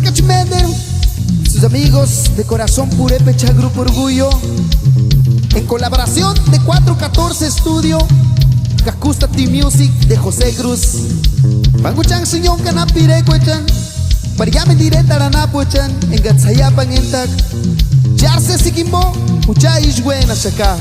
Meder, sus amigos de Corazón Purépecha Grupo Orgullo, en colaboración de 414 Studio, Kakusta Team Music de José Cruz. Panguchang Sinyong Kanapire Kwechan, Pariame Direta Ranapuechan, en Gatsayapan Entak, Jarse Sikimbo, Mucha Ishwena Shaka.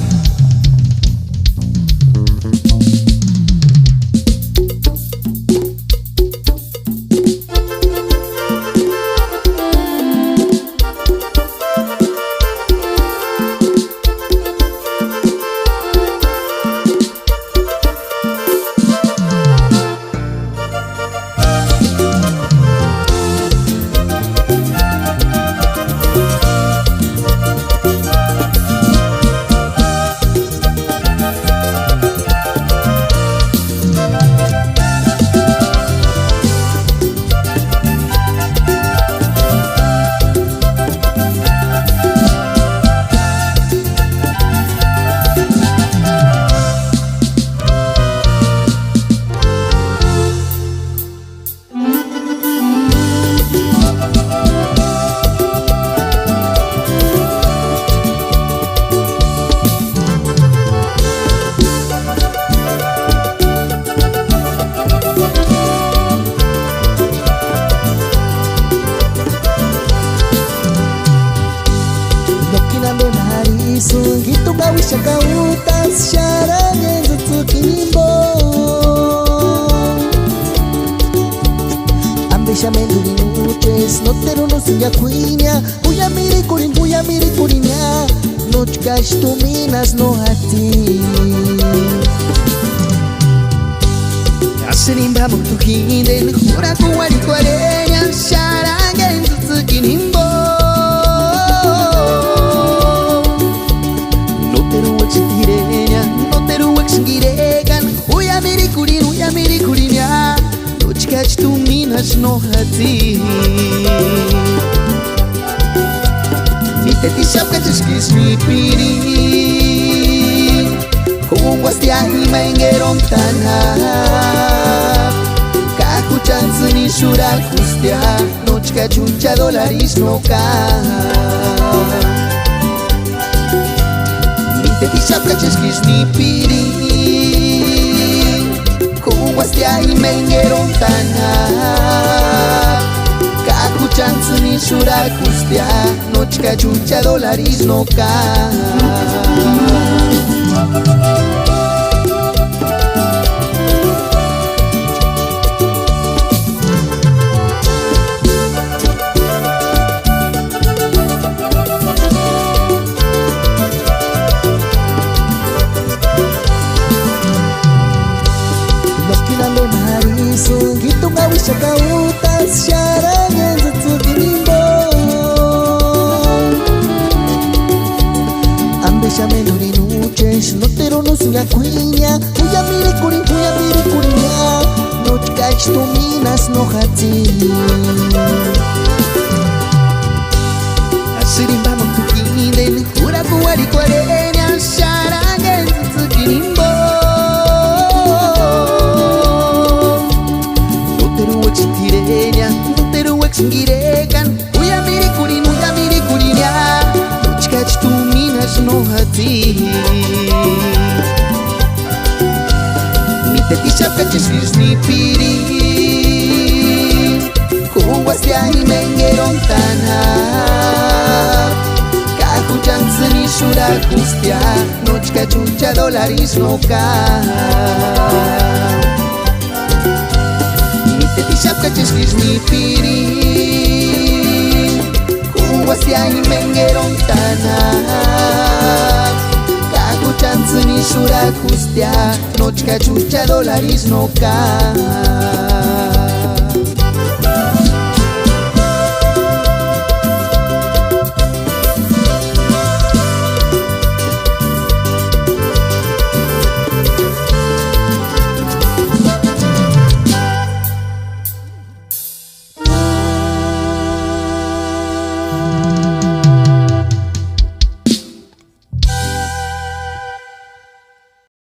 Gitu kawisha kautas sharanye nzutukimbo Ambisha menduli nuches no tero no suya kuinya Buya miri kurinya No chkash tu minas no hati Asirimba muktukinden Hura kuwari kwarenya Sharanye nzutukimbo Tu minas no hati Nite ti shapka chishkis mi piri Kung wastiahi maingeron tanha Kaku chance ni shura kustia No chka chuncha dolaris no ka Nite ti shapka chishkis mi piri Wastiahi mengeron tanha Kaku chance ni shura kustia No chka chucha dolaris no ka Gitu kawisha kautas sharanye nzutukimbo Ambisha menduli nuches no tero no suya kuinya Buya miri kurinya No chkash tu minas no hati Asirimba muktukinden Hura kuwari kwarenya Sharanye nzutukimbo Singirekan Uya miri kurinya Chkach tu minas no hati Nite ti shapka chishkis ni piri Kung wastiahi mengeron tanha Kaku chance ni shura kustia No chka chucha dolaris no ka Shapka chishkis ni piri Wastiahi mengeron tanha Kaku chance ni shura kustia No chka chucha dolaris no ka